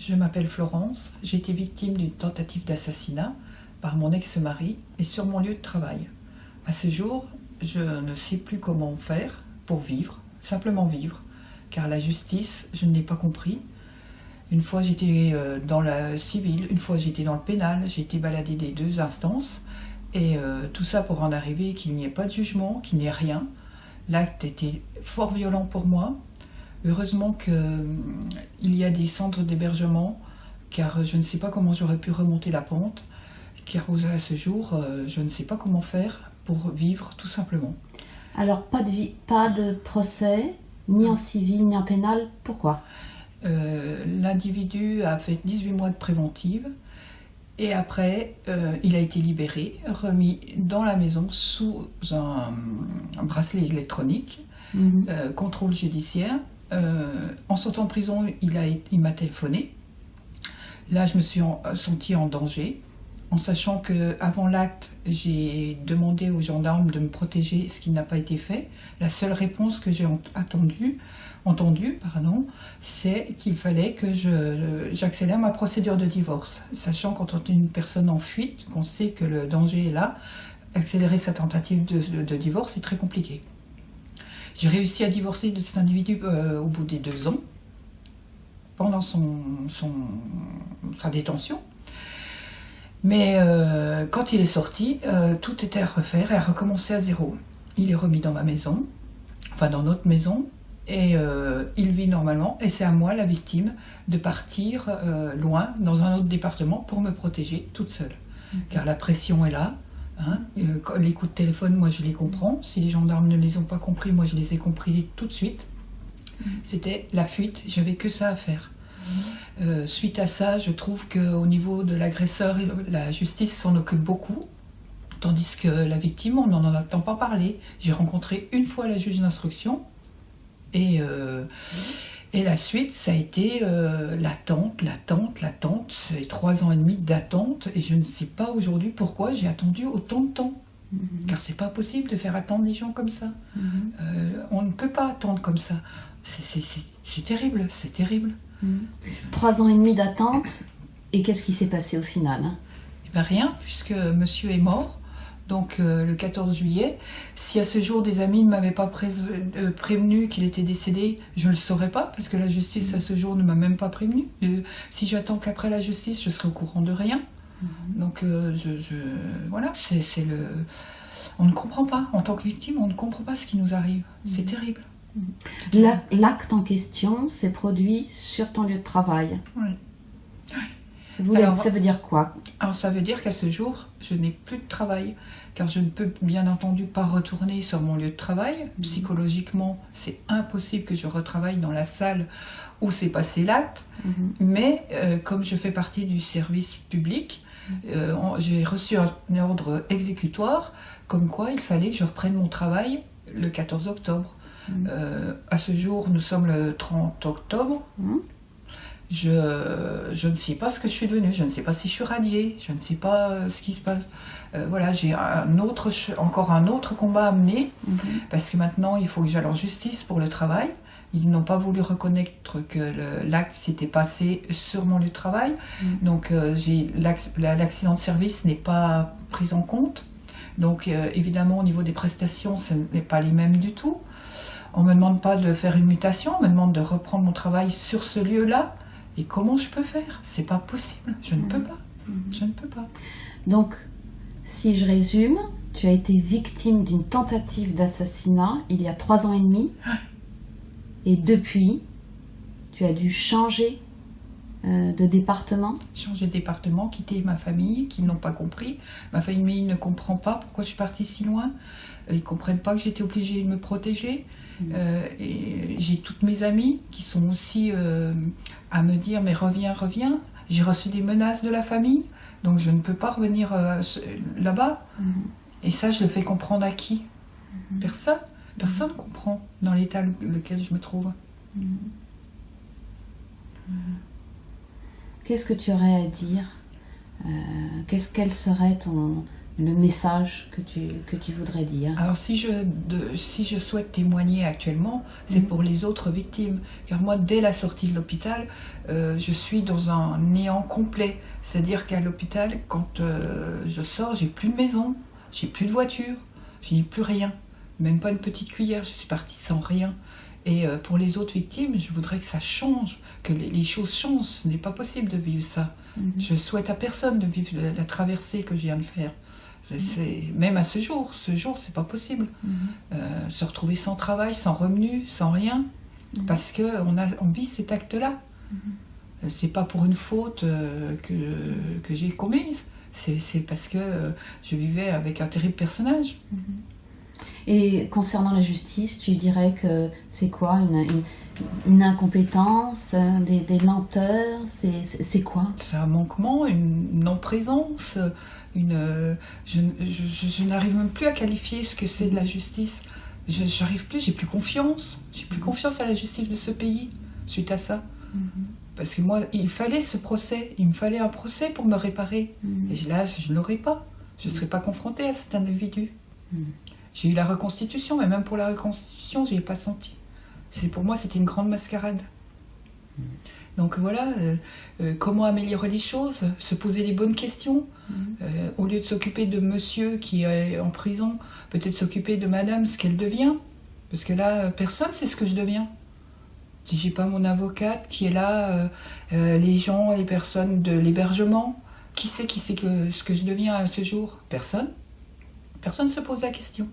Je m'appelle Florence, j'ai été victime d'une tentative d'assassinat par mon ex-mari et sur mon lieu de travail. À ce jour, je ne sais plus comment faire pour vivre, simplement vivre, car la justice, je ne l'ai pas compris. Une fois j'étais dans la civile, une fois j'étais dans le pénal, j'ai été baladée des deux instances, et tout ça pour en arriver qu'il n'y ait pas de jugement, qu'il n'y ait rien. L'acte était fort violent pour moi. Heureusement qu'il y a des centres d'hébergement, car je ne sais pas comment j'aurais pu remonter la pente, car à ce jour, je ne sais pas comment faire pour vivre tout simplement. Alors, pas de procès, ni en civil, ni en pénal, pourquoi ? L'individu a fait 18 mois de préventive, et après, il a été libéré, remis dans la maison sous un bracelet électronique, contrôle judiciaire. En sortant de prison, il m'a téléphoné. Là, je me suis sentie en danger, en sachant qu'avant l'acte, j'ai demandé aux gendarmes de me protéger, ce qui n'a pas été fait. La seule réponse que j'ai entendue, c'est qu'il fallait que j'accélère ma procédure de divorce. Sachant quand on est une personne en fuite, qu'on sait que le danger est là, accélérer sa tentative de divorce est très compliqué. J'ai réussi à divorcer de cet individu au bout des 2 ans, pendant sa détention. Mais quand il est sorti, tout était à refaire et à recommencer à zéro. Il est remis dans ma maison, enfin dans notre maison, et il vit normalement. Et c'est à moi, la victime, de partir loin, dans un autre département, pour me protéger toute seule. Car la pression est là. Les coups de téléphone, moi je les comprends. Si les gendarmes ne les ont pas compris, moi je les ai compris tout de suite. C'était la fuite, j'avais que ça à faire. Suite à ça, je trouve qu'au niveau de l'agresseur, la justice s'en occupe beaucoup, tandis que la victime, on n'en entend pas parler. J'ai rencontré une fois la juge d'instruction, et la suite, ça a été l'attente, et 3 ans et demi d'attente, et je ne sais pas aujourd'hui pourquoi j'ai attendu autant de temps. Car c'est pas possible de faire attendre les gens comme ça. On ne peut pas attendre comme ça. C'est terrible, c'est terrible. 3 ans et demi d'attente, et qu'est-ce qui s'est passé au final ? Eh bien rien, puisque monsieur est mort, donc le 14 juillet. Si à ce jour des amis ne m'avaient pas prévenu qu'il était décédé, je ne le saurais pas, parce que la justice à ce jour ne m'a même pas prévenu. Si j'attends qu'après la justice, je serai au courant de rien. Donc voilà, on ne comprend pas, en tant que victime, on ne comprend pas ce qui nous arrive. C'est terrible. L'acte en question s'est produit sur ton lieu de travail. Oui. Ça veut dire quoi ? Alors ça veut dire qu'à ce jour, je n'ai plus de travail, car je ne peux bien entendu pas retourner sur mon lieu de travail. Psychologiquement, c'est impossible que je retravaille dans la salle où s'est passé l'acte. Mais comme je fais partie du service public, j'ai reçu un ordre exécutoire comme quoi il fallait que je reprenne mon travail le 14 octobre. À ce jour, nous sommes le 30 octobre. Je ne sais pas ce que je suis devenue, je ne sais pas si je suis radiée, je ne sais pas ce qui se passe. Voilà, j'ai encore un autre combat à mener, parce que maintenant il faut que j'aille en justice pour le travail. Ils n'ont pas voulu reconnaître que l'acte s'était passé sur mon lieu de travail, donc l'accident de service n'est pas pris en compte. Donc évidemment au niveau des prestations, ce n'est pas les mêmes du tout. On ne me demande pas de faire une mutation, on me demande de reprendre mon travail sur ce lieu-là. Et comment je peux faire ? C'est pas possible, je ne peux pas. Je ne peux pas. Donc, si je résume, tu as été victime d'une tentative d'assassinat il y a 3 ans et demi. Et depuis, tu as dû changer de département. Changer de département, quitter ma famille, qui n'ont pas compris. Ma famille ne comprend pas pourquoi je suis partie si loin. Ils ne comprennent pas que j'étais obligée de me protéger. Et j'ai toutes mes amies qui sont aussi à me dire mais reviens. J'ai reçu des menaces de la famille, donc je ne peux pas revenir là-bas. Et ça, je le fais comprendre à qui ? Personne ne comprend dans l'état lequel je me trouve. Qu'est-ce que tu aurais à dire ? Quelle serait le message que tu voudrais dire? Alors si je souhaite témoigner actuellement, c'est pour les autres victimes. Car moi, dès la sortie de l'hôpital, je suis dans un néant complet. C'est-à-dire qu'à l'hôpital, quand je sors, j'ai plus de maison, j'ai plus de voiture, je n'ai plus rien. Même pas une petite cuillère, je suis partie sans rien. Et pour les autres victimes, je voudrais que ça change, que les choses changent. Ce n'est pas possible de vivre ça. Je souhaite à personne de vivre la traversée que je viens de faire. Même à ce jour, c'est pas possible. Se retrouver sans travail, sans revenu, sans rien, parce qu'on vit cet acte-là. C'est pas pour une faute que j'ai commise, c'est parce que je vivais avec un terrible personnage. Et concernant la justice, tu dirais que c'est quoi une incompétence, des lenteurs, c'est quoi? C'est un manquement, une non-présence, je n'arrive même plus à qualifier ce que c'est de la justice. J'arrive plus, j'ai plus confiance à la justice de ce pays suite à ça. Parce que moi, il fallait ce procès, il me fallait un procès pour me réparer. Et là, je ne l'aurais pas, je ne serais pas confrontée à cet individu. J'ai eu la reconstitution, mais même pour la reconstitution, je n'y ai pas senti. Pour moi, c'était une grande mascarade. Donc voilà, comment améliorer les choses, se poser les bonnes questions, au lieu de s'occuper de monsieur qui est en prison, peut-être s'occuper de madame, ce qu'elle devient. Parce que là, personne ne sait ce que je deviens. Si j'ai pas mon avocate qui est là, les gens, les personnes de l'hébergement, qui sait ce que je deviens à ce jour? Personne. Personne ne se pose la question.